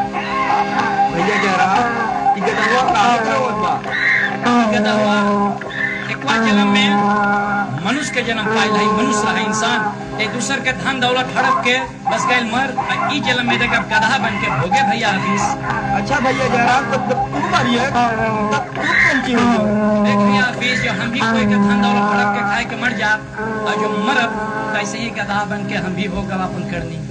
भैया कह रहा कि गदहुआ काहे होत बा? गदहुआ एकवा जन्म में मनुष्य के जन्म पाइल है, मनुष्य है इंसान एक दूसर के धन दौलत हड़प के बस गए मर ई जन्म में देकर गधा बन के भोगे भैया हफीस। अच्छा भैया कह रहा तब तू मरी है तब तू कौन सी हुई हो? देख भैया हफीस जो हम भी कोई के धन दौलत हड़प के खाए के मर जा और जो मरब कैसे ही गधा बन के हम भी भोग अपन करनी।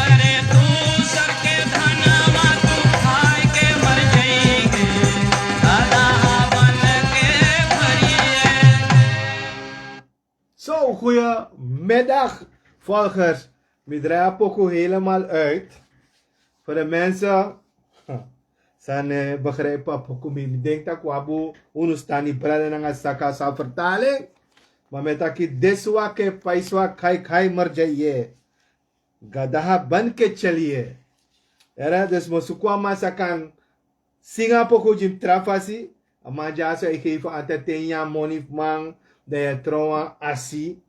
अरे Goedemiddag, volgers. We draaien Poco helemaal uit. Voor de mensen. Zijn begrijpen Poco. Ik denk dat we ons staan niet praten en saka sa vertaling. Maar met dat deswa ke paiswa kai marjaye. Gadaha ban ke chaliye. Era dus mosukwa masakan singa Poco jim trafasi. Amanja so ik geef altijd 10 jaar money man. Dat je trouwens asi.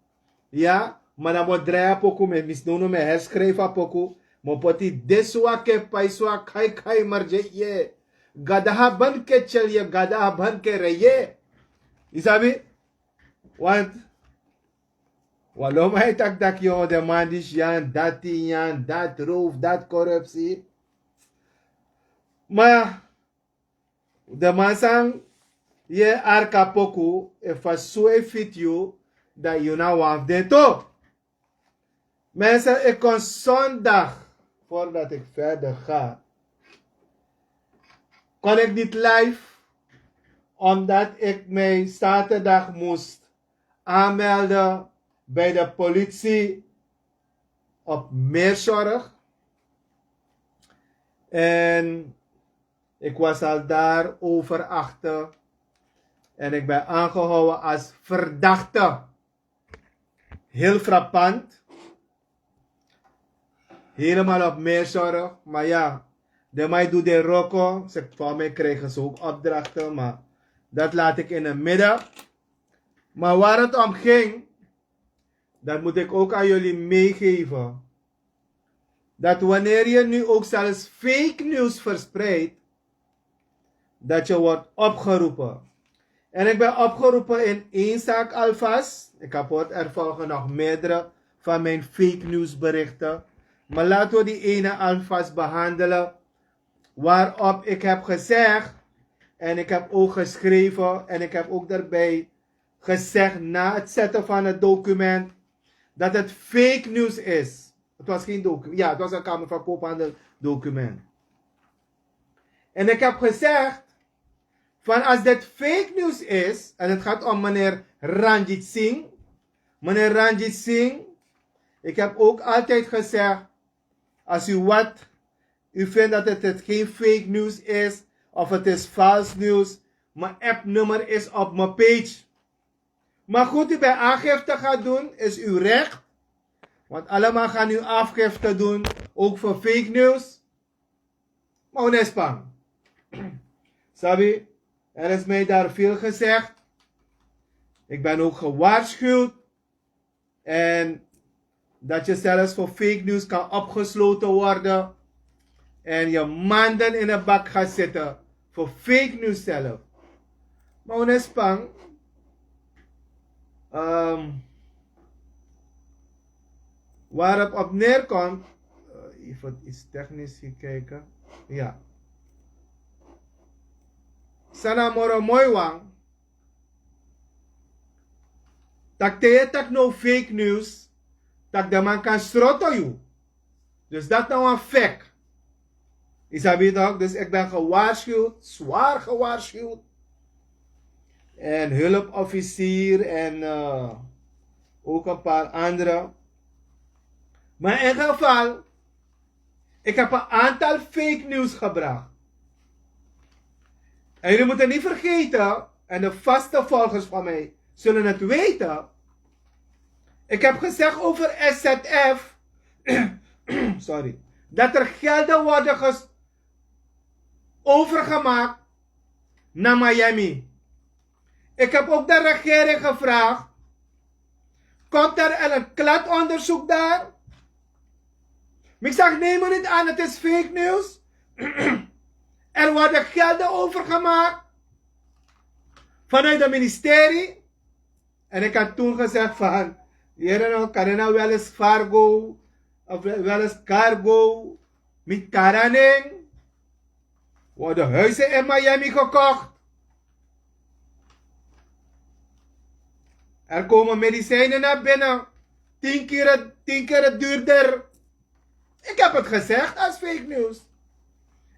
Ja, maar dan moet draaien poco met misnono met herschrijven poco. Maar poti deswa ke paiswa kai marje ye. Gadaha ban ke chalye, gadaha ban ke reye. Isabi? Want waarom hij tak joh, de man is jan, dat jan, dat roof, dat corruptie. Maar de man sang je arka poco, if a so fit you. Dat je nou af dit ook. Mensen, ik kon zondag, voordat ik verder ga, kon ik niet live, omdat ik mij zaterdag moest aanmelden bij de politie op Meerzorg. En ik was al daar over 8 en ik ben aangehouden als verdachte. Heel frappant. Helemaal op Meerzorg. Maar ja, de mij doet de roko. Van mij krijgen ze ook opdrachten. Maar dat laat ik in het midden. Maar waar het om ging, dat moet ik ook aan jullie meegeven. Dat wanneer je nu ook zelfs fake news verspreidt, dat je wordt opgeroepen. En ik ben opgeroepen in 1 zaak alvast. Ik heb er volgen nog meerdere van mijn fake news berichten. Maar laten we die ene alvast behandelen. Waarop ik heb gezegd. En ik heb ook geschreven. En ik heb ook daarbij gezegd na het zetten van het document. Dat het fake news is. Het was geen document. Ja, het was een Kamer van Koophandel document. En ik heb gezegd. Van als dit fake news is, en het gaat om meneer Ranjit Singh. Meneer Ranjit Singh, ik heb ook altijd gezegd, als u vindt dat het geen fake news is, of het is vals nieuws, mijn appnummer is op mijn page. Maar goed, u bij aangifte gaat doen, is uw recht. Want allemaal gaan u afgifte doen, ook voor fake news. Maar onespang. Sabi? Er is mij daar veel gezegd. Ik ben ook gewaarschuwd. En dat je zelfs voor fake news kan opgesloten worden. En je maanden in een bak gaat zitten. Voor fake news zelf. Maar onespang. Waar het op neerkomt. Even iets technisch hier kijken. Ja. Sana moro mooi wang. Tak te tak no fake news. Tak de man kan strotten you. Dus dat nou een fake. Isabi toch? Dus ik ben gewaarschuwd. Zwaar gewaarschuwd. En hulpofficier. En ook een paar andere. Maar in ieder geval. Ik heb een aantal fake news gebracht. En jullie moeten niet vergeten, en de vaste volgers van mij zullen het weten. Ik heb gezegd over SZF, sorry, dat er gelden worden overgemaakt naar Miami. Ik heb ook de regering gevraagd, komt er een kladonderzoek daar? Maar ik zeg, neem me niet aan, het is fake news. Er worden gelden overgemaakt vanuit het ministerie. En ik had toen gezegd van, kan er nou wel eens Fargo of wel eens Cargo met Karaning? Worden huizen in Miami gekocht. Er komen medicijnen naar binnen. 10 keer duurder. Ik heb het gezegd als fake news.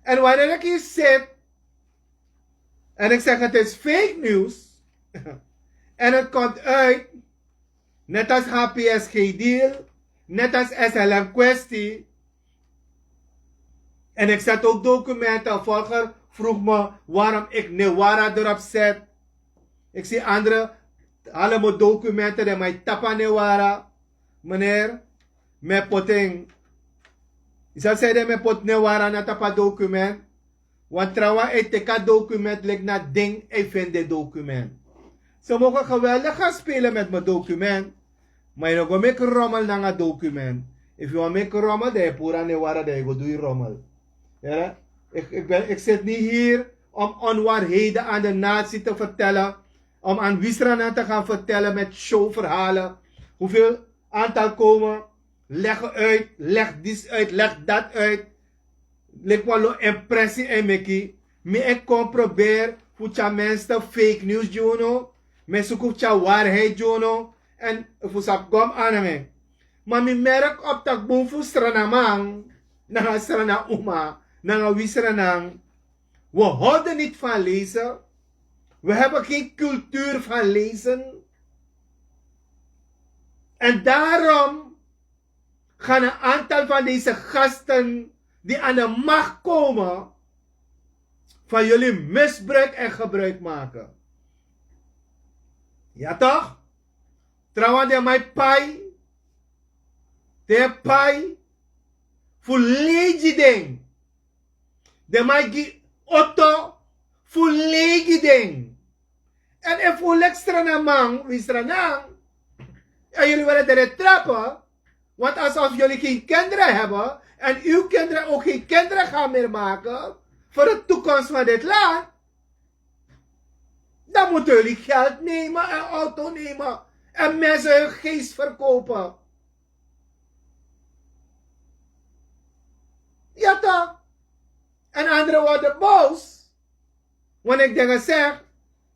En wanneer ik hier zit en ik zeg het is fake news en het komt uit Net als HPSG-deal, net als SLM-kwestie. En ik zet ook documenten. Volger vroeg me waarom ik Newara erop zet. Ik zie anderen, allemaal documenten, die mij tappen Newara. Meneer, met potting. Ik zal zeggen, met pot Newara na tapa document. Want trouwens, ik teka document, lijkt na ding, ik vind dit document. Ze mogen geweldig gaan spelen met mijn document. Maar je nog een beetje rommel naar een document. If you want to make rommel, dan je pura Newara, dan je go doe rommel. Ja? Ik zit niet hier om onwaarheden aan de natie te vertellen. Om aan Sranan te gaan vertellen met showverhalen. Hoeveel aantal komen. Leg uit. Leg dit uit. Leg dat uit. Leg wel een impressie in me. Maar ik kom proberen voor je mensen fake news doen. Maar zoek op je waarheid doen. En voor ze kom aan me. Maar ik merk op dat ik boem voor Sranan. Na Sranan Uma. Na Sranan. We houden niet van lezen. We hebben geen cultuur van lezen. En daarom gaan een aantal van deze gasten die aan de macht komen, van jullie misbruik en gebruik maken. Ja toch? Trouwens, de mijn pai. De pai. Volledig ding. De mijn auto. Volledig ding. En if we extra na man, wie Sranan, en jullie willen erin trappen, want alsof jullie geen kinderen hebben, en uw kinderen ook geen kinderen gaan meer maken, voor de toekomst van dit land, dan moeten jullie geld nemen en auto nemen, en mensen hun geest verkopen. Ja toch? En anderen worden boos, wanneer ik dingen zeg,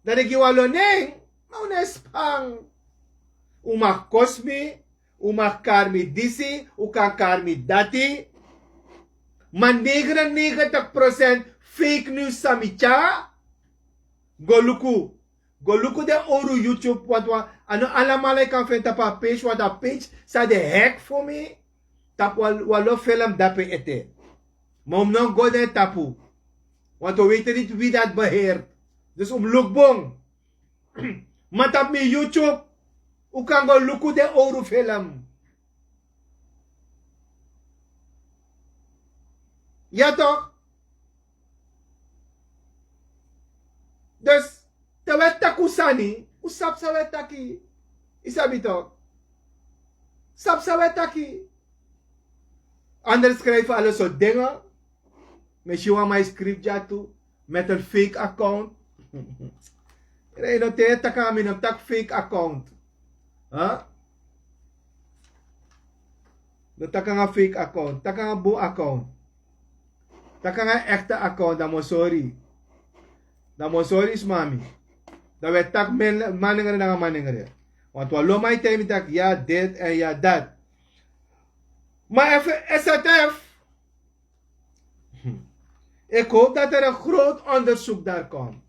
dat ik jou alleen, maar een spang. U mag kosmi, u mag karmi disi, u kan karmi dati. Maar 99% fake news samicha. Goluku. Goluku de oru YouTube, wat we, ano allemaal ik kan vinden op een page, wat een page, sa de hack voor me. Tap walo film dape ete. Maar om nog god en tapu. Want we weten niet wie dat beheert. Dus lukbong. Maar op mijn YouTube, u kan go lukken de oru film. Ja toch? Dus, te wet taku sani, u sap sa wet taki. Isabi toch? Sap sa wet taki. Anders schrijven alle soort dingen. Misschien wel mijn script ja toe. Met een fake account. Je noteert dat ik een fake account. Huh? Dat is een fake account. Dat is een boe account. Dat is een echte account. Dat is sorry. Dat is sorry is mami. Dat we tak maningere na maningere. Want we lo my time tak ja dit en ja dat. Maar even SZF. Ik hoop dat er een groot onderzoek daar komt.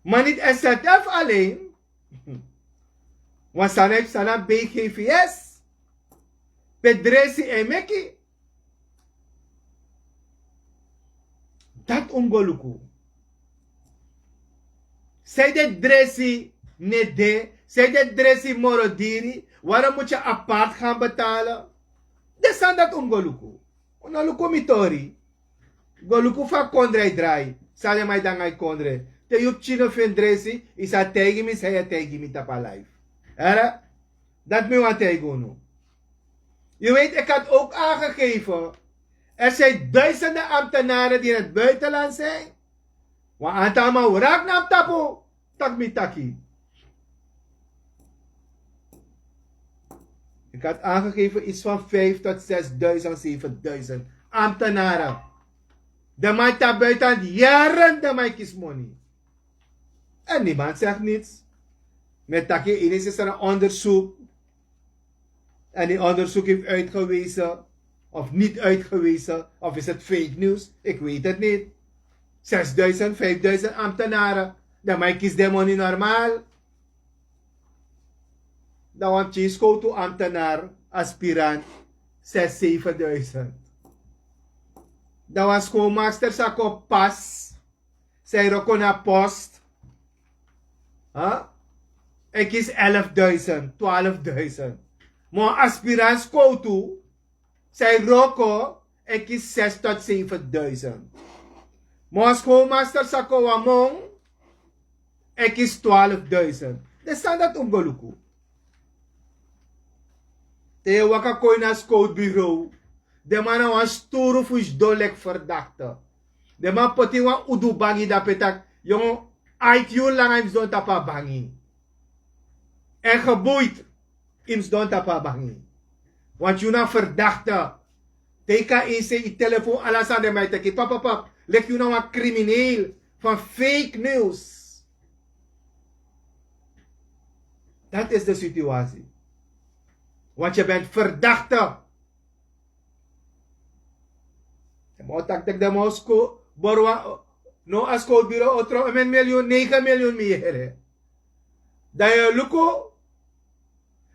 Maar niet SZF alleen. Want Sranan BGVS. Pedresi en Meki. Dat ongoluku. Zij de dressi nede. Zij de dressi morodiri. Waarom moet je apart gaan betalen? Dat zijn dat ongoluku. Ongoluku mitori. Goluku fa kondre draai. Sale mai dangai kondre. Te yup chino fin dressi. Isa tegi mi saya tegi mi tapa life. Era? Dat me wat tegen nu. Je weet, ik had ook aangegeven. Er zijn duizenden ambtenaren die in het buitenland zijn. Want aantal maar raak nam tapo. Tak mi taki. Ik had aangegeven iets van 5 tot 6.000, 7.000 ambtenaren. De man daar buiten jaren de man kies money. En niemand zegt niets. Met takje ineens is er een onderzoek. En die onderzoek heeft uitgewezen. Of niet uitgewezen. Of is het fake news? Ik weet het niet. 6.000, 5.000 ambtenaren. De man kiest de money normaal. Dan want je school ambtenaar, aspirant, 6.000-7.000. Dan was schoolmaster sako pas, zij roko na post. Ik kies 11.000, 12.000. Maar aspirant school toe, zij roko, ik kies 6 tot 7.000. Maar schoolmaster sako wamong, ik kies 12.000. De standaard omgeluku. Te waka koi na scoutbureau. De man wan sturu fuis dolek verdachte. De man poti wan udu bangi da petak. Yung IQ lang ims don tapa bangi. En geboeid ims don tapa bangi. Want yun ang verdachte. Teka in se telefoon alasan de mij teki. Pap. Leg yun ang crimineel van fake news. Dat is de situatie. Want je bent verdachte. Mo tak de Moskou, borwa no asko bureau otro 1 miljoen 9 miljoen meer. Da je luko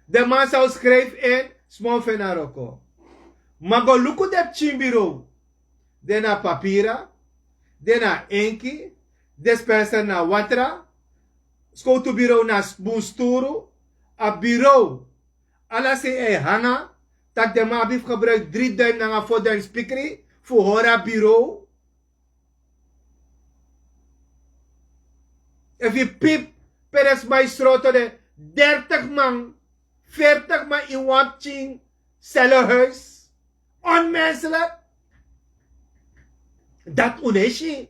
de man zou schrijven in small fenaroko. Maar go luko de chimbureau. De na papira, de na enki, dispenser na watra, skoutu bureau na boosturu, a bureau. Alla se hanga, tak de man heeft gebruikt 3.000 na 4.000 spikri, voor hora bureau. If je pip, peres maestro de 30 man, 40 man in watching, cellenhuis, onmenselijk. Dat uneshi.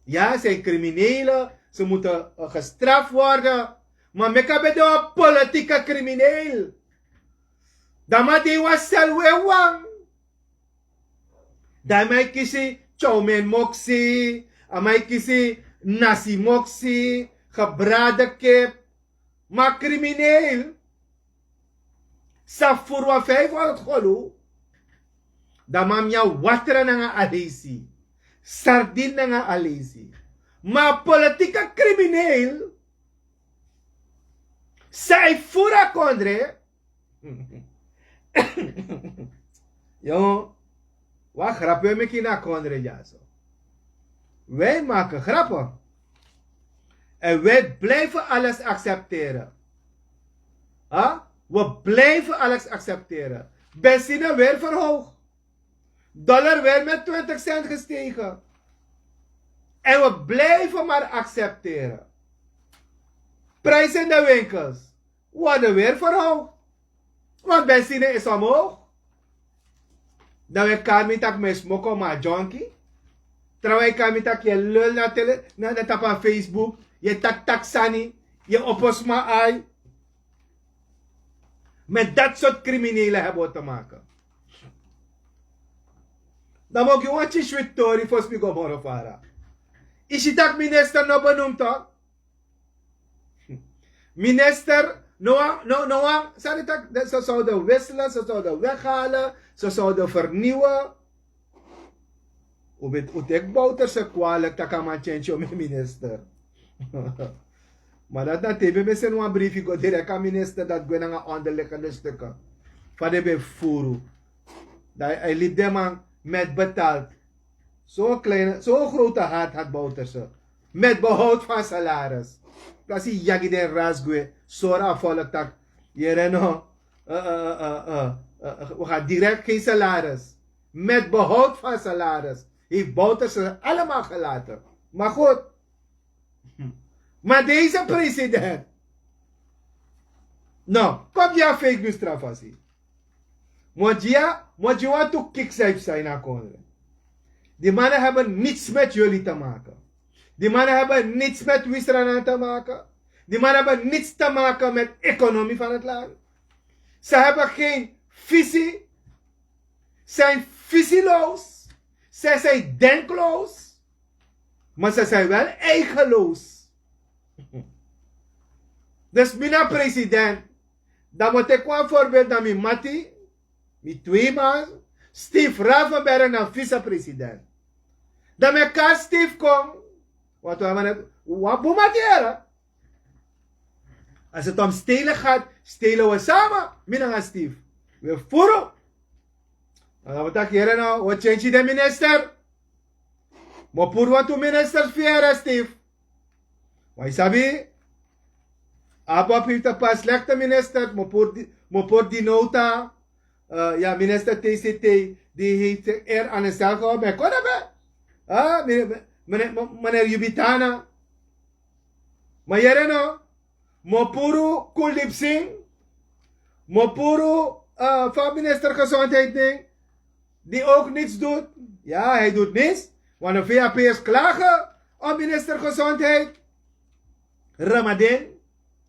Ja, ze zijn criminelen, ze moeten gestraft worden. Maar meka bedo een politieke crimineel. Dama de was selwe wang. Damai kisi chow mein moksi, amai kisi nasi moksi, gebraden kip. Maar crimineel. Safur wa 500 golu. Dama mia watra na nga alesi. Sardin na nga alesi. Maar politieke crimineel. Zij fura kondre. Yo, wat grappen we kina kondre jaso. Wij maken grappen. En wij blijven alles accepteren. We blijven alles accepteren. Benzine weer verhoogd. Dollar weer met 20 cent gestegen. En we blijven maar accepteren. Prijzen in de winkels worden weer verhoogd. Want benzine is omhoog. Dan we kan met dat mes moko maar junkie. Terwijl je kan met dat je lul na tap aan Facebook. Je tak sani. Je opos maar ai. Met dat soort criminelen hebben we te maken. Dan moet je wat je schwittori voor spiegel morofara. Is je dat minister no benoemd toch? Minister, ze zouden wisselen, ze zouden weghalen, ze zouden vernieuwen. Ik bouwt er ze kwalijk, dat kan maar change met minister. Maar dat na tebe me sen een briefje go direct aan minister dat gwen aan onderliggende stukken. Van de befuru. Dat hij liet de man met betaald. Zo'n grote haat had Bouter ze. Met behoud van salaris. Dat is jagi den rasgue. Sora volk tak. Jereno. We gaan direct geen salaris. Met behoud van salaris. Heeft Bouter ze allemaal gelaten. Maar goed. Maar deze president. Nou, kom je fake news trafasi. Want je want to kick zijn naar Congress. Die mannen hebben niets met jullie te maken. Die mannen hebben niets met Sranan te maken. Die mannen hebben niets te maken met de economie van het land. Ze hebben geen visie. Ze zijn visieloos. Ze zijn denkloos. Maar ze zijn wel eigenloos. Dus mina president, dan moet ik een voorbeeld naar mijn Mati, mijn twee man, Steve Ravenberg naar vice-president. Dan met kan Steve komen, wat we hebben, wat boematiëren. Als het om stelen gaat, stelen we samen. Minanga Steve. We voeren. Dan gaan we tak hier nou. Wat change de minister? Maar voor wat minister vieren, Steve? Maar sabi, Apa heeft een paar slechte minister, maar voor die nota, ja, minister TCT, die heeft er aan de cel gehouden. Kon dat bij? Meneer Jubitana. Maar hier nou, Mopuru Kulipsing, Mopuru van minister Gezondheid ding, die ook niets doet. Ja, hij doet niets, want de VAP'ers klagen op minister Gezondheid. Ramadan.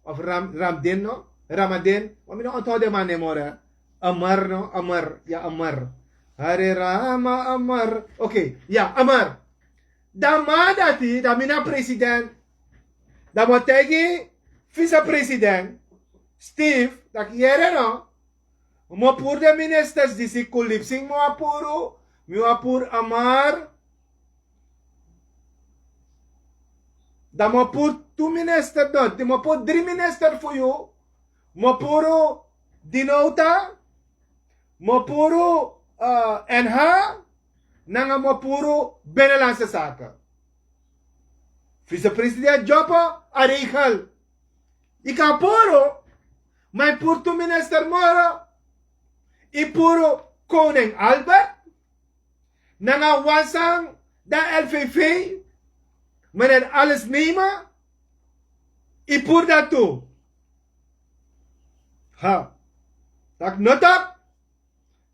Of Ramdin, no? Ramadan. Wat moet je onthouden, man, nemora? Amar, no? Amar. Ja, Amar. Hare Rama, Amar. Oké, ja, Amar. Dan ma dati, dan mina president. Dan moet tegen vice-president. Steve, dat hier, no? Mo pour de ministers, die si kulipsing mo apuro. Mo apur Amar. Dan mo pour 2 minister doon. Di mo po 3 minister voor jou. Mo puro dinota. Mo puro NH. Nanga mo puro Binnenlandse Zaken. Vice-president Joppa Aregel. Ika puro. Mijn puro minister Moro. I puro koning Albert. Nanga wansang da LVV. Meneer alles nemen. I pur dat toe. Ha. Tak notak.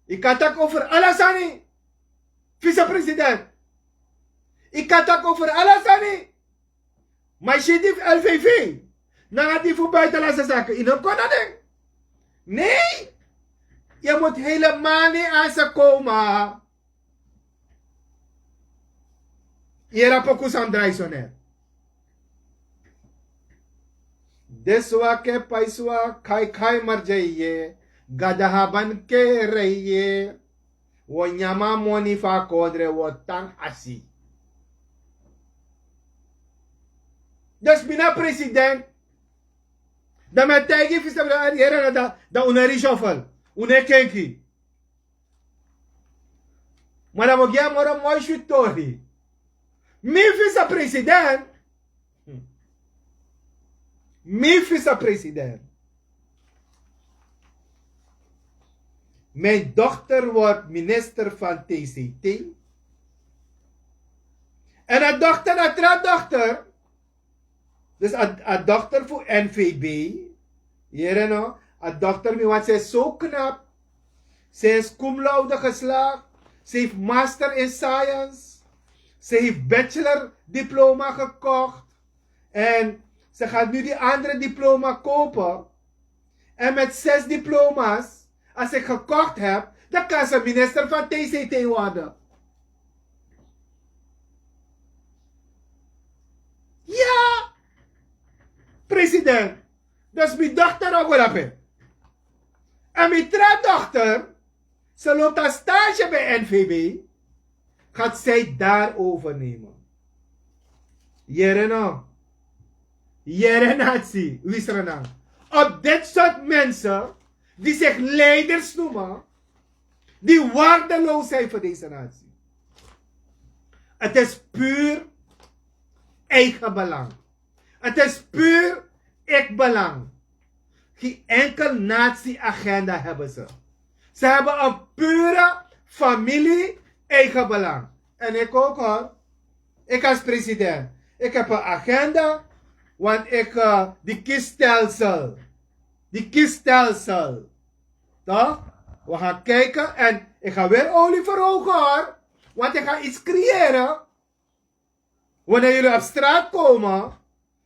Ik kan tak over Alasani. Vice-president. Ik kan tak over Alasani. Maar je die LVV. Dan die voor buitenlandse zaken. In een kon dat ding. Nee. Je moet helemaal niet aan ze komen. Je rapokus aan drijfzoner. देसवा के पैसवा खाई खाई मर जाइए गदहा बन के रहिए वो न्यामा मोनिफा कोदरे वो tang asi. Dus bina president da me tegi fi sabra yera da unari shuffle une kenki mara mogia mora moi shutori mi fi president. Mijn vice-president. Mijn dochter wordt minister van TCT. En een dochter, dus een dochter voor NVB. Hier no, een dochter, want zij is zo knap. Ze is cum laude geslaagd. Ze heeft master in science. Ze heeft bachelor diploma gekocht. En ze gaat nu die andere diploma kopen. En met 6 diploma's, als ik gekocht heb, dan kan ze minister van TCT worden. Ja, president. Dus mijn dochter ook wel op. En mijn dochter, ze loopt aan stage bij NVB, gaat zij daar overnemen. Jere nou. Jere nazi, Sranan. Op dit soort mensen, die zich leiders noemen, die waardeloos zijn voor deze natie. Het is puur eigen belang. Het is puur ik-belang. Geen enkel nazi-agenda hebben ze. Ze hebben een pure familie-eigen belang. En ik ook hoor. Ik als president. Ik heb een agenda. Want ik, die kiesstelsel. Toch? We gaan kijken en ik ga weer olie voor ogen hoor. Want ik ga iets creëren. Wanneer jullie op straat komen,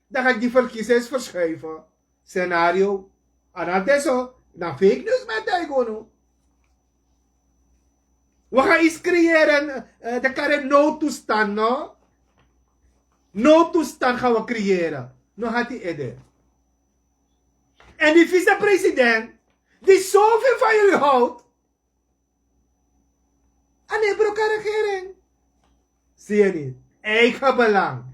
dan ga ik die verkiezings verschuiven. Scenario. En dat is zo. Dan fake news met Taigono. We gaan iets creëren. Dat kan een noodtoestand, no? Noodtoestand gaan we creëren. No had hij idee. En die vice-president, die zoveel van jullie houdt. En die broek regering. Zie je niet? Eigen belang.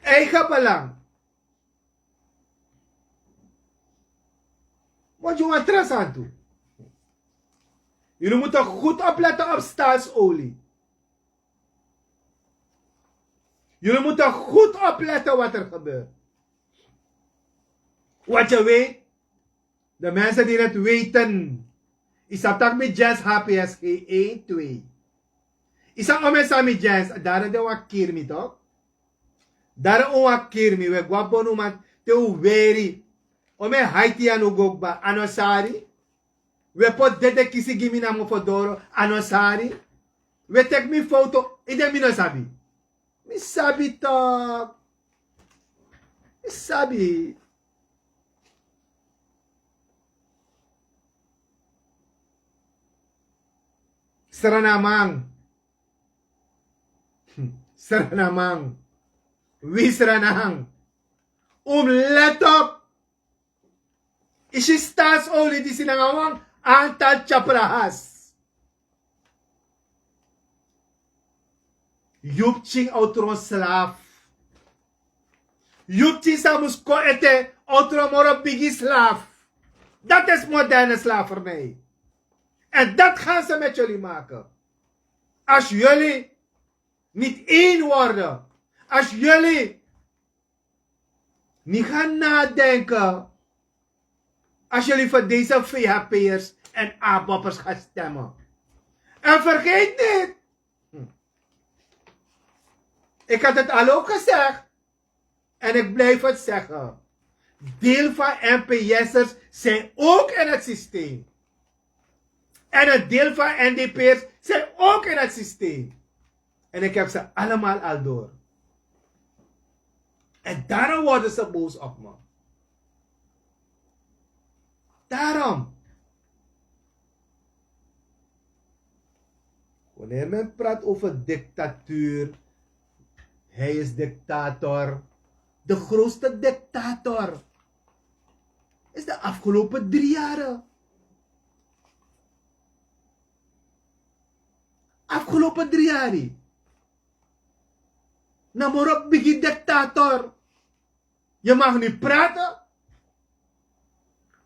Eigen belang. Want je moet tras aan toe. Jullie moeten goed opletten op staatsolie. Jullie moeten goed opletten wat er gebeurt. Wat je weet, de mensen die het weten, is dat met jazz HPSG 1, 2. Is dat om eens met jazz, daar de wat kirmi toch? Daar een wat kirmi, we guapo noemen te weri. Ome Haiti anu gokba anosari. We pot dede kisi gimi na mofodoro anosari. We tek mi foto, ide mi no sabi. Mi sabi toch. Mi sabi. Sranamang. Sranamang. Wie Sranang. Let op. Is je staatsolie die sinangawang aantal chaprahas. Yupching outro slaaf. Yupching samus ko ete outro moro bigi slaaf. Dat is moderne slavernij. En dat gaan ze met jullie maken. Als jullie niet één worden. Als jullie niet gaan nadenken. Als jullie voor deze VHP'ers en A-boppers gaan stemmen. En vergeet niet. Ik had het al ook gezegd. En ik blijf het zeggen. Deel van NPS'ers zijn ook in het systeem. En een deel van NDP'ers zijn ook in het systeem. En ik heb ze allemaal al door. En daarom worden ze boos op me. Daarom. Wanneer men praat over dictatuur. Hij is dictator. De grootste dictator. Is de afgelopen 3 jaren. Afgelopen 3 jaar. Namorop begin dictator. Je mag niet praten.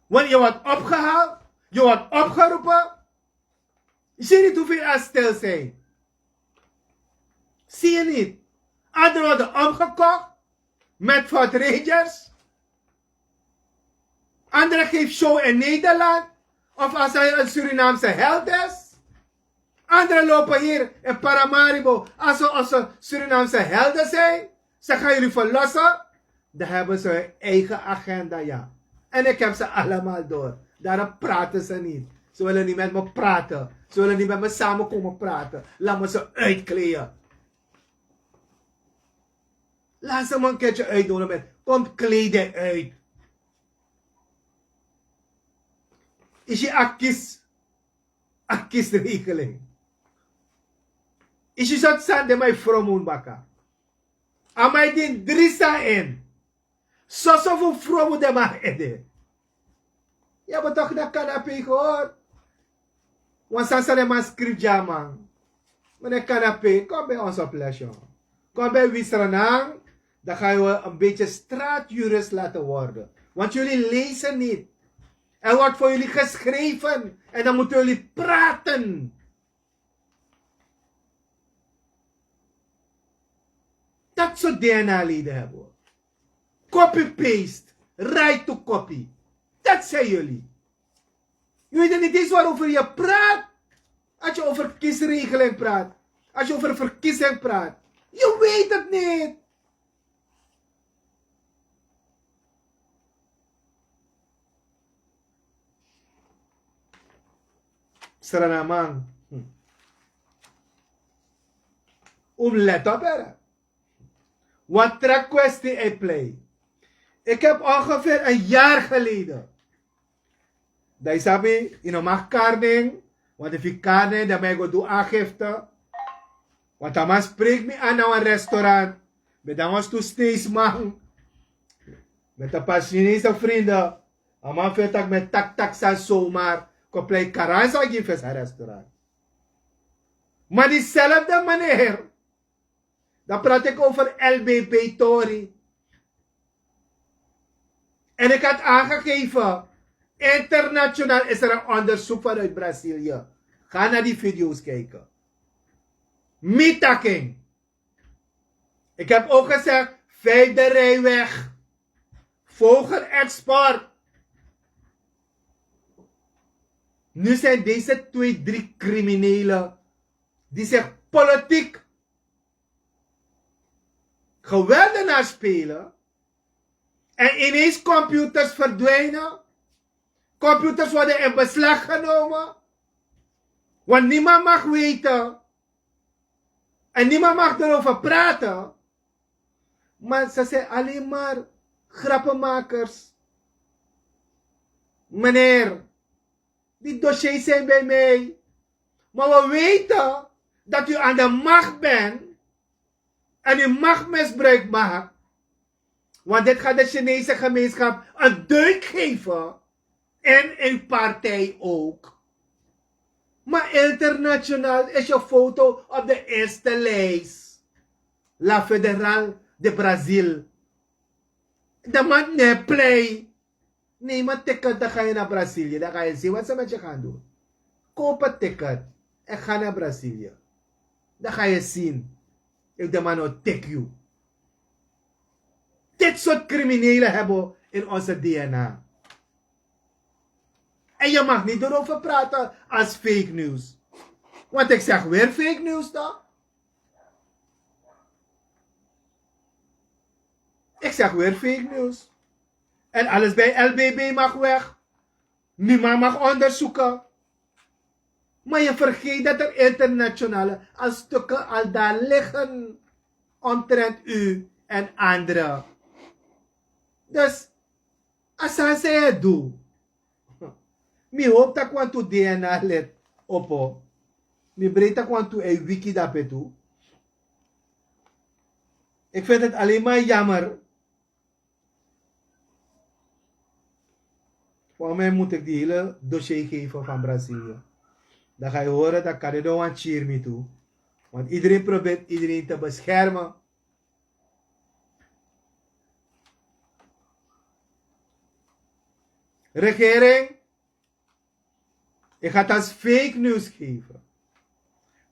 Want je wordt opgehaald. Je wordt opgeroepen. Zie je niet hoeveel er stil zijn? Zie je niet? Anderen worden omgekocht. Met fundraisers. Anderen geven show in Nederland. Of als hij een Surinaamse held is. Anderen lopen hier in Paramaribo als ze Surinaamse helden zijn. Ze gaan jullie verlossen. Dan hebben ze hun eigen agenda, ja. En ik heb ze allemaal door. Daarom praten ze niet. Ze willen niet met me praten. Ze willen niet met me samen komen praten. Laat me ze uitkleden. Laat ze me een keertje uitdoen met. Kom kleden uit. Is je akkisregeling. Is je zat sande mij vromoen baka. Amai din drisa in. Soso fu vromu de ma ede. Ja, maar toch dat kanapé gehoord. Want sansa de man script jaman. Meneer kanapé, kom bij ons op les, jongen. Kom bij Sranan. Dan gaan we een beetje straatjurist laten worden. Want jullie lezen niet. Er wordt voor jullie geschreven. En dan moeten jullie praten. Dat soort DNA-leden hebben we. Copy-paste. Right to copy. Dat zijn jullie. Jullie weten niet eens waarover je praat. Als je over kiesregeling praat. Als je over verkiezing praat. Je weet het niet. Sranan. Let op er. Wat trek kwestie in play. Ik heb ongeveer een jaar geleden. Dat is sabi, je mag karning. Want if je karning, dan mag je doen aangifte. Want dan maar spreekt me aan naar een restaurant. Met dan was toen steeds man. Met een paar Chinese vrienden. En man vindt dat met tak zijn zomaar. Koplei karansa geven zijn restaurant. Maar diezelfde meneer. Dan praat ik over LBB Tori. En ik had aangegeven. Internationaal is er een onderzoek vanuit Brazilië. Ga naar die video's kijken. Mitaking. Ik heb ook gezegd, vijfde rijweg. Vogelexport. Nu zijn deze 2, 3 criminelen die zich politiek geweldenaar spelen en ineens computers verdwijnen. Computers worden in beslag genomen. Want niemand mag weten en niemand mag erover praten. Maar ze zijn alleen maar grappenmakers. Meneer, die dossiers zijn bij mij. Maar we weten dat u aan de macht bent en u machtmisbruik maakt. Want dit gaat de Chinese gemeenschap een deuk geven. En een partij ook. Maar internationaal is je foto op de eerste lijst. La Federal de Brazil. De man ne play. Neem een ticket, dan ga je naar Brazilië. Dan ga je zien wat ze met je gaan doen. Koop een ticket en ga naar Brazilië. Dan ga je zien if de man will take you. Dit soort criminelen hebben we in onze DNA. En je mag niet erover praten als fake news. Want ik zeg weer fake news toch? Ik zeg weer fake news. En alles bij LBB mag weg. Niemand mag onderzoeken. Maar je vergeet dat er internationale al stukken al daar liggen. Omtrent u en anderen. Dus, als hij het doet. Mi hoop dat kwantu DNA let opo. Mi breed kwantu een wiki daarbij toe. Ik vind het alleen maar jammer. Voor mij moet ik die hele dossier geven van Brazilië. Dan ga je horen dat kan je dan een cheer me toe. Want iedereen probeert iedereen te beschermen. Regering, ik ga het als fake news geven.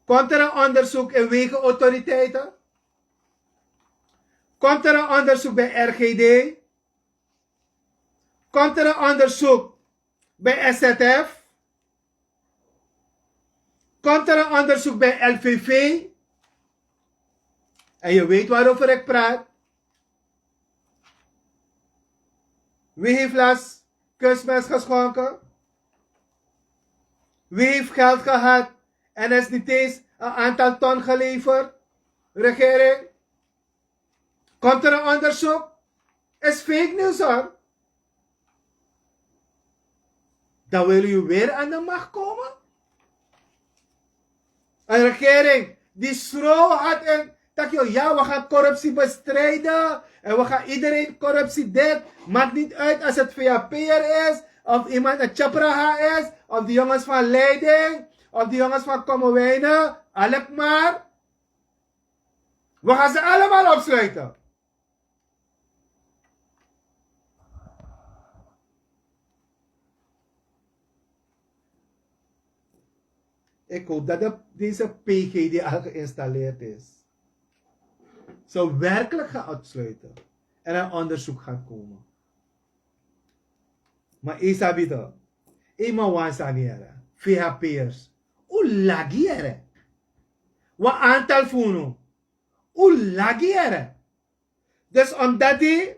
Komt er een onderzoek in wegenautoriteiten? Komt er een onderzoek bij RGD? Komt er een onderzoek bij SZF? Komt er een onderzoek bij LVV? En je weet waarover ik praat. Wie heeft laatst kunstmest geschonken? Wie heeft geld gehad en is niet eens een aantal ton geleverd? Regering? Komt er een onderzoek? Is fake news hoor. Dan wil u weer aan de macht komen? Een regering die schroom had en dat je, ja, we gaan corruptie bestrijden en we gaan iedereen corruptie dit. Maakt niet uit als het VAP'er is, of iemand een Chapraha is, of die jongens van Leiding, of die jongens van Kommerwijnen, Alkmaar. We gaan ze allemaal opsluiten. Ik hoop dat deze PG die al geïnstalleerd is, zo werkelijk gaat uitsluiten en een onderzoek gaat komen. Maar Isabito, eenmaal wansaniera, VHP'ers, hoe lagiere? Wat aantal funo? Hoe lagiere? Dus omdat die,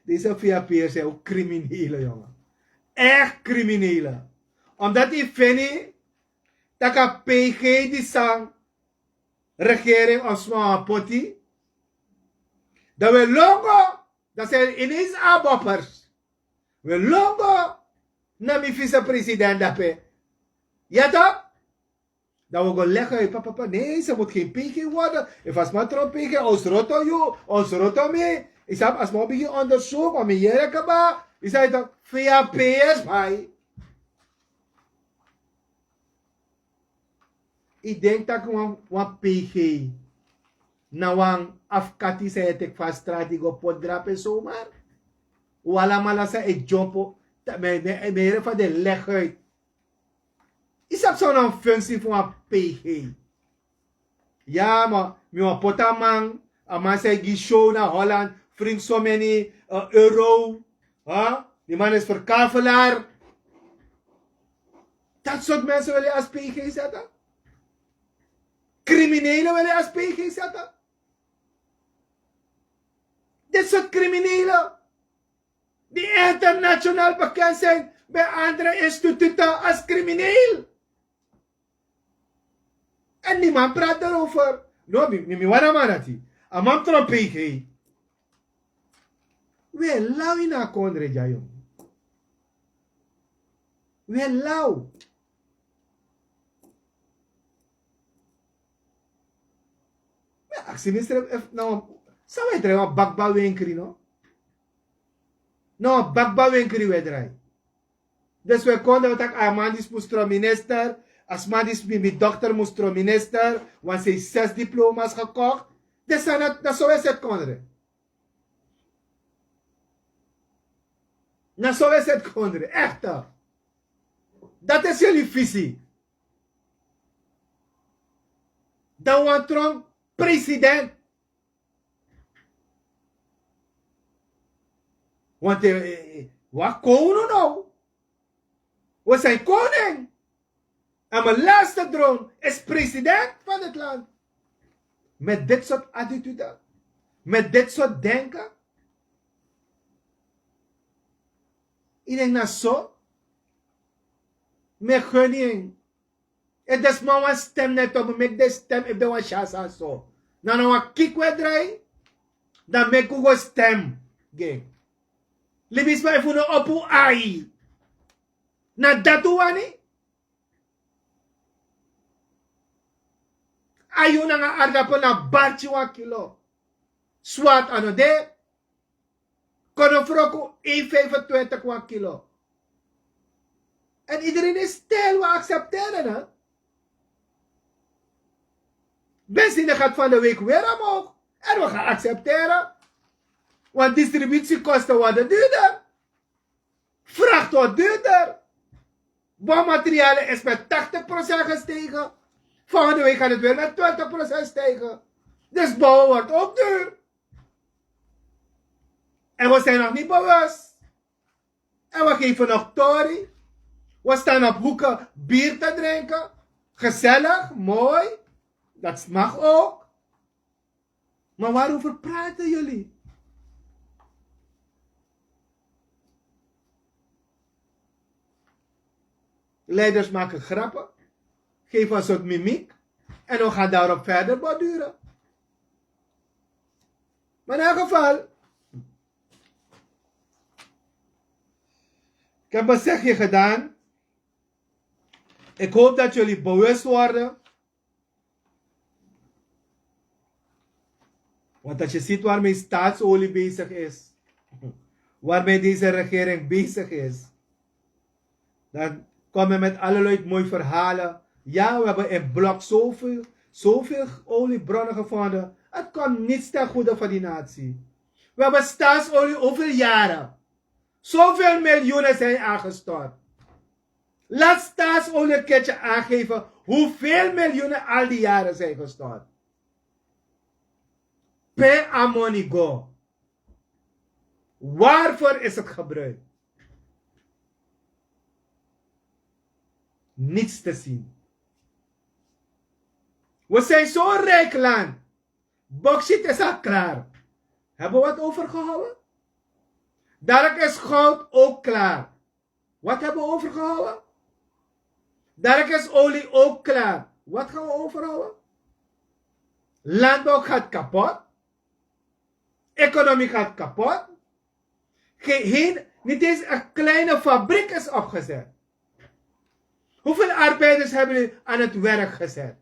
deze VHP'ers zijn ook criminelen, jongen. Echt criminelen. Omdat die vinden dat een PG die sang regering als een potty. Dat we longo, dat zijn ineens aanboppers. We longo naar mijn vicepresident daarbij. Ja toch? Dat we gaan leggen, papa, nee, ze moet geen PG worden. Ik was maar trouw PG, ons roto jou, ons roto mee. Ik zei, als we begin onderzoek, maar mijn jere kaba. Ik zei toch, via PS, bye. Ik denk dat ik een PG na een afkati zei ik van straat die op pot drapen zomaar. Wala malasa e jumpo. Meer van de leg uit. Is dat zo'n functie voor een PG? Ja, maar mijn potamang, maar zij die show naar Holland, vriend so many euro. Die man is verkavelaar. Dat soort mensen wil je als PG zetten? Criminelen wil je als PG zetten? Dit soort criminelen, die internationaal bekend zijn bij andere instituten als crimineel. En niemand praat daarover. No, mi wana manati. Amam tron PG. We lau na kondre jayong. We lau. Activisten, nou, zou wij draaien een bakbouwwinkeri, no? Nou, bakbouwwinkeri wij draaien. Dus we konden dat Amandis moest minister, Asmadis mijn dochter moest minister, want ze heeft 6 diploma's gekocht. Dus dat zou wij het konden. Dat zou wij het konden, echt. Dat is jullie visie. Dan want Trump president. Want wat koning nou? We zijn koning. En mijn laatste droom is president van het land. Met dit soort attitude. Met dit soort denken. Ik denk dat zo. Met gunning. Het is maar een stem net op. Met de stem ik de een chance zo. Dan een kick we draaien. Dan make ik een stem. Gang. Libis maar even een opu ai. Na datu wani. Ayo na nga argapo na barchi 1 kilo. Swat ano de. Kono froko 1,25 1 kilo. En iedereen is stil, we accepteren het. Benzine gaat van de week weer omhoog. En we gaan accepteren. Want distributiekosten worden duurder. Vracht wordt duurder. Bouwmaterialen is met 80% gestegen. Volgende week gaat het weer met 20% stijgen. Dus bouwen wordt ook duur. En we zijn nog niet bewust. En we geven nog tori. We staan op hoeken bier te drinken. Gezellig, mooi. Dat mag ook. Maar waarover praten jullie? Leiders maken grappen. Geven een soort mimiek. En we gaan daarop verder borduren. Maar in elk geval. Ik heb een zegje gedaan. Ik hoop dat jullie bewust worden. Want als je ziet waarmee staatsolie bezig is. Waarmee deze regering bezig is. Dan kom je met allerlei mooie verhalen. Ja, we hebben in blok zoveel oliebronnen gevonden. Het komt niets ten goede van die natie. We hebben staatsolie over jaren. Zoveel miljoenen zijn aangestort. Laat staatsolie een keertje aangeven hoeveel miljoenen al die jaren zijn gestort. Per ammonigo. Waarvoor is het gebruikt? Niets te zien. We zijn zo'n rijk land. Bauxiet is al klaar. Hebben we wat overgehouden? Daar is goud ook klaar. Wat hebben we overgehouden? Daar is olie ook klaar. Wat gaan we overhouden? Landbouw gaat kapot. Economie gaat kapot. Niet eens een kleine fabriek is opgezet. Hoeveel arbeiders hebben jullie aan het werk gezet?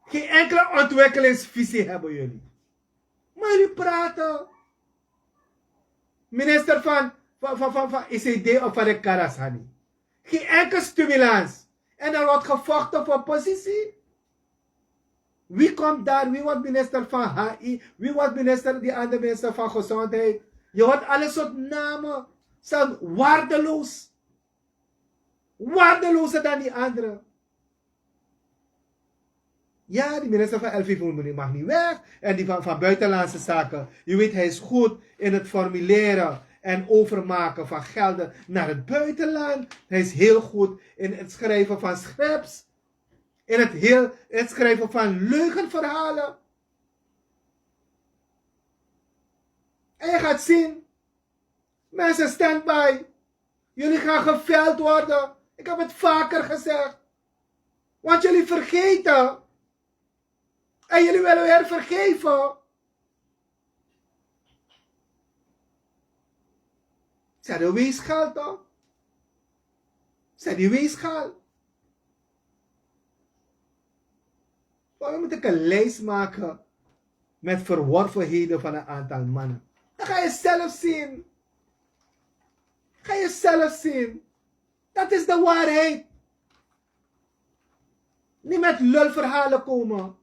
Geen enkele ontwikkelingsvisie hebben jullie. Maar jullie praten. Minister van ICD of van de Karasani. Geen enkele stimulans. En er wordt gevochten voor positie. Wie komt daar? Wie wordt minister van HI? Wie wordt minister, die andere minister van Gezondheid? Je hoort alle soort namen. Zijn waardeloos. Waardelozer dan die anderen. Ja, die minister van LV mag niet weg. En die van Buitenlandse Zaken. Je weet, hij is goed in het formuleren en overmaken van gelden naar het buitenland. Hij is heel goed in het schrijven van scripts. In het schrijven van leugenverhalen. En je gaat zien. Mensen, stand by. Jullie gaan geveld worden. Ik heb het vaker gezegd. Want jullie vergeten. En jullie willen weer vergeven. Zeg de weegschaal toch? Zeg die weegschaal. Maar we moeten een lijst maken met verworvenheden van een aantal mannen. Dan ga je zelf zien. Ga je zelf zien. Dat is de waarheid. Niet met lulverhalen komen.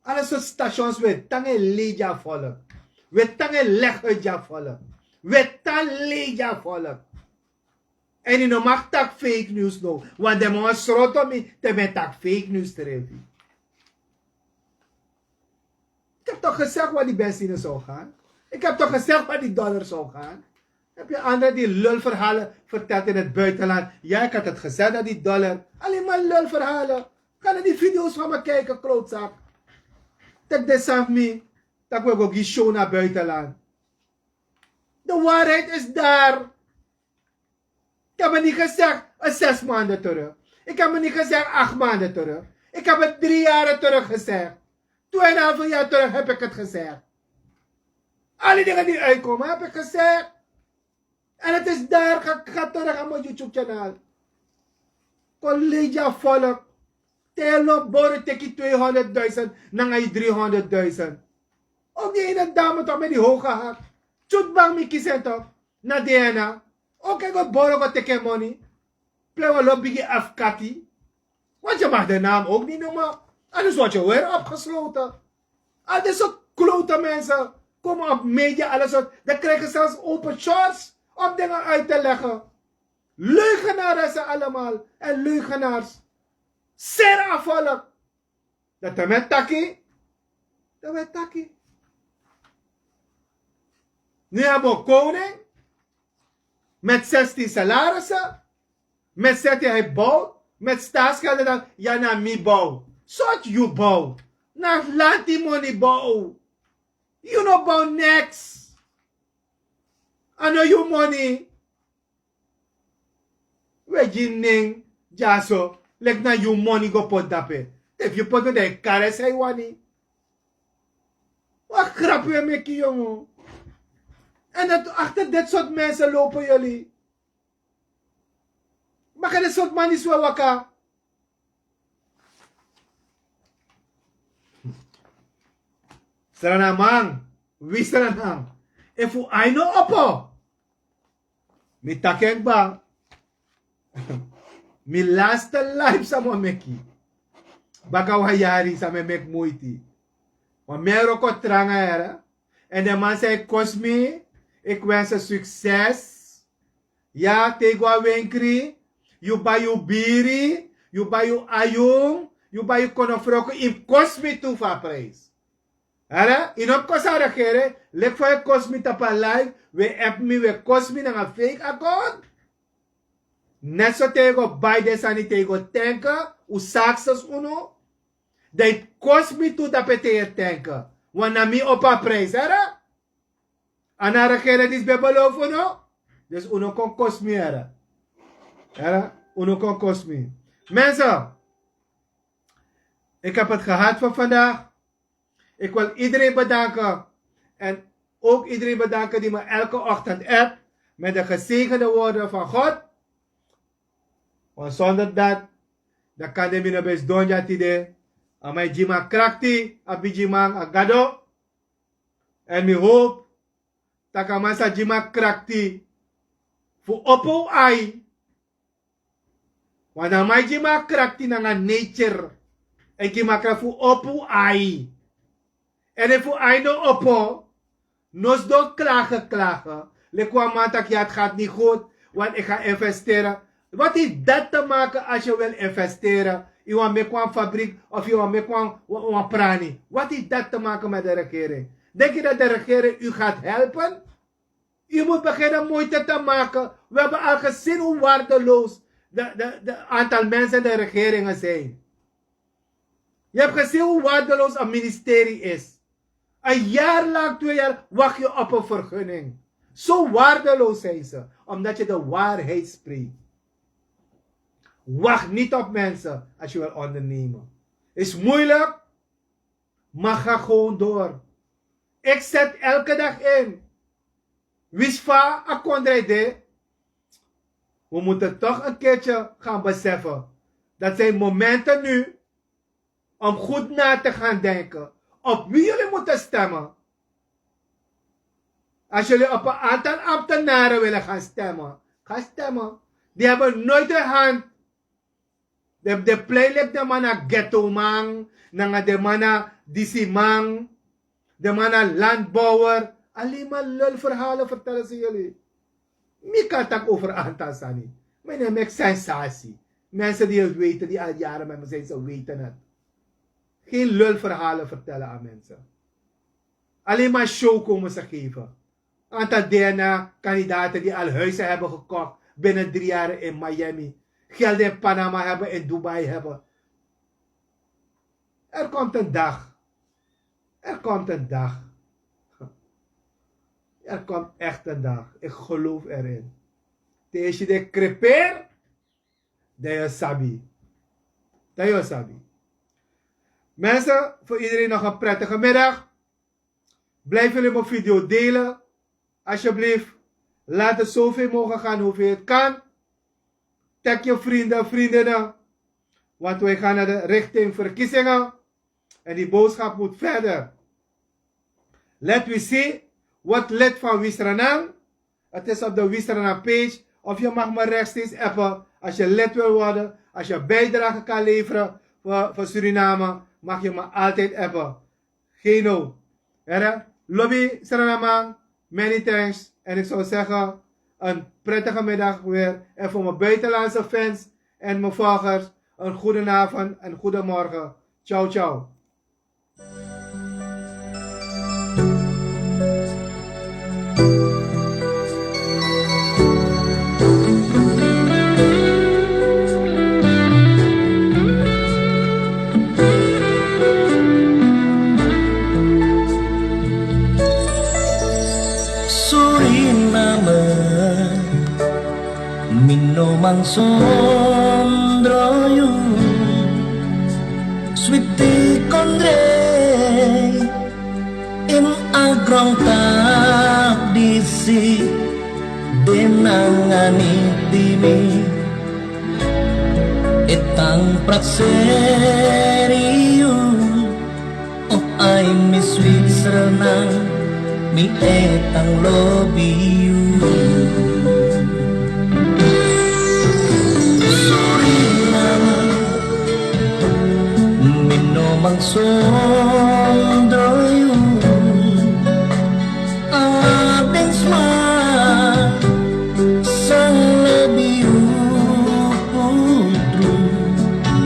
Alle soort stations we tangen leja volk. We tangen legge volk. We tangen leja volk. En je mag tak fake news nou. Want de man schroot om me te met tak fake news te reven. Ik heb toch gezegd waar die benzine zou gaan. Ik heb toch gezegd waar die dollar zou gaan. Heb je anderen die lulverhalen verteld in het buitenland. Ja, ik had het gezegd dat die dollar. Alleen maar lulverhalen. Ga naar die video's van me kijken, klootzak. Dat is aan me. Dat we ook die show naar buitenland. De waarheid is daar. Ik heb me niet gezegd 6 maanden terug. Ik heb me niet gezegd 8 maanden terug. Ik heb het 3 jaar terug gezegd. 2,5 jaar terug heb ik het gezegd. Alle dingen die uitkomen heb ik gezegd. En het is daar. Ga terug aan mijn YouTube kanaal. Collega volk. Telo boren teki 200.000. Dan ga je 300.000. Ook die ene dame toch met die hoge haak. Tjoetbang mi kiezen toch. Na DNA. Ook ik ga boren wat teki money. Plewa lobby afkati. Want je mag de naam ook niet noemen. Anders word je weer opgesloten. Al deze soort klote mensen komen op media, alles soort. Dan krijgen zelfs open shorts om dingen uit te leggen. Leugenaars zijn allemaal. En leugenaars. Zeer afvallig. Dat met taki. Dat met taki. Nu hebben we koning. Met 16 salarissen. Met 16 hij bouwt. Met staatsgelden dan. Ja, na mi bouw. Soort you bouw. Na land die money bouw. You know bouw next. I know you money. We jining. Jaso. Lek na you money go pot dape. If you put de kare say wani. Wat grap we met je jongen. En dat, achter dit soort mensen lopen jullie. Maar dit soort man is wel waka. Sranan man. Wie Sranan? If I know opo. Mi takeng ba. Mi last life sa mo meki. Baka wayari sa me mek moeite. Maar mero ko tranga era. En de man zei, Cosme, ik wens je succes. Ja, tegwa wenkri. You buy you biri. You buy you ayung. You buy you konofroko. In Cosme toe van prijs. Ara, inop kosara kere. Lek voor je Cosme tapa live. We app me we Cosme na een fake account. Net zo tegen bij deze aan die tegen tanken. U saksas uno. Dat kost me toe dat je tanken. Want na mi op een prijs, hè? Anara kere dis bebelo uno. Dus uno kon kost me, hè? Uno kon kost me. Mensen. Ik heb het gehad voor vandaag. Ik wil iedereen bedanken. En ook iedereen bedanken die me elke ochtend appt. Met de gezegende woorden van God. Want zonder dat, dan kan de mina best doen ja tide. Amai jima krakti, abijimang agado. En mi hoop, takamasa jima krakti, voor opo ai. Want amai jima krakti na nga nature, En ki makra fu opu ai. En if ai no opo, nos do klagen. Le kwa matak ja, het gaat niet goed, want ik ga investeren. Wat heeft dat te maken als je wil investeren? Je wil met een fabriek of je wil met een prani. Wat heeft dat te maken met de regering? Denk je dat de regering u gaat helpen? U moet beginnen moeite te maken. We hebben al gezien hoe waardeloos de aantal mensen in de regeringen zijn. Je hebt gezien hoe waardeloos een ministerie is. Een jaar lang, 2 jaar, wacht je op een vergunning. Zo waardeloos zijn ze, omdat je de waarheid spreekt. Wacht niet op mensen als je wil ondernemen. Is moeilijk, maar ga gewoon door. Ik zet elke dag in. Wisfa akondrede. We moeten toch een keertje gaan beseffen. Dat zijn momenten nu om goed na te gaan denken. Op wie jullie moeten stemmen. Als jullie op een aantal ambtenaren willen gaan stemmen. Ga stemmen. Die hebben nooit de hand. De playlist de mana ghetto man. De mana DC man. De mana landbouwer. Alleen maar lulverhalen vertellen ze jullie. Ik kan het over aantal sani. Maar dat maakt sensatie. Mensen die het weten, die al jaren met me zijn, ze weten het. Geen lulverhalen vertellen aan mensen. Alleen maar show komen ze geven. Aantal DNA-kandidaten die al huizen hebben gekocht binnen 3 jaar in Miami. Geld in Panama hebben, in Dubai hebben. Er komt een dag. Er komt een dag. Er komt echt een dag. Ik geloof erin. Als je de crepeer, dat je sabi. Dat je sabi. Mensen, voor iedereen nog een prettige middag. Blijf jullie mijn video delen. Alsjeblieft. Laat het zoveel mogen gaan hoeveel het kan. Tag je vrienden en vriendinnen. Want wij gaan naar de richting verkiezingen. En die boodschap moet verder. Let we see. Wat lid van Sranan. Het is op de Sranan page. Of je mag me rechtstreeks appen. Als je lid wil worden. Als je bijdrage kan leveren voor Suriname. Mag je me altijd appen. Geen nood. Lobby Sranan. Many thanks. En ik zou zeggen. Een prettige middag weer. En voor mijn buitenlandse fans. En mijn volgers. Een goede avond en goede morgen. Ciao ciao. Mang sondroyu Switi kondre In agrong tak disi Denangani timi Etang prakseriu Oh I miss sweet Sranan Mi etang lobiu Mang sondroyu Ating smart Sang labiu putru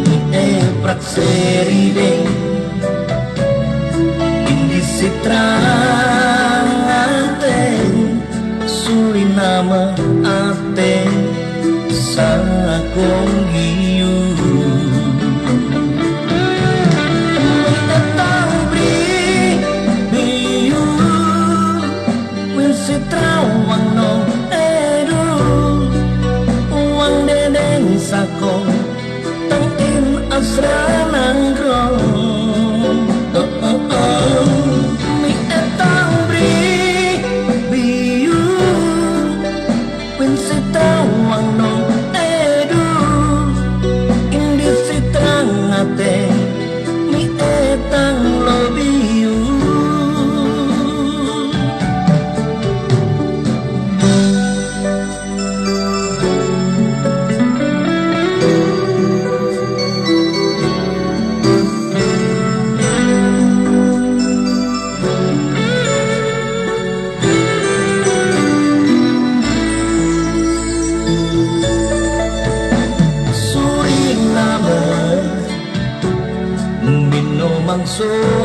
Ni prakseri Indi sitrang ateng Suriname ateng Sakong giu Sakong tangin Sranan grong mi eta so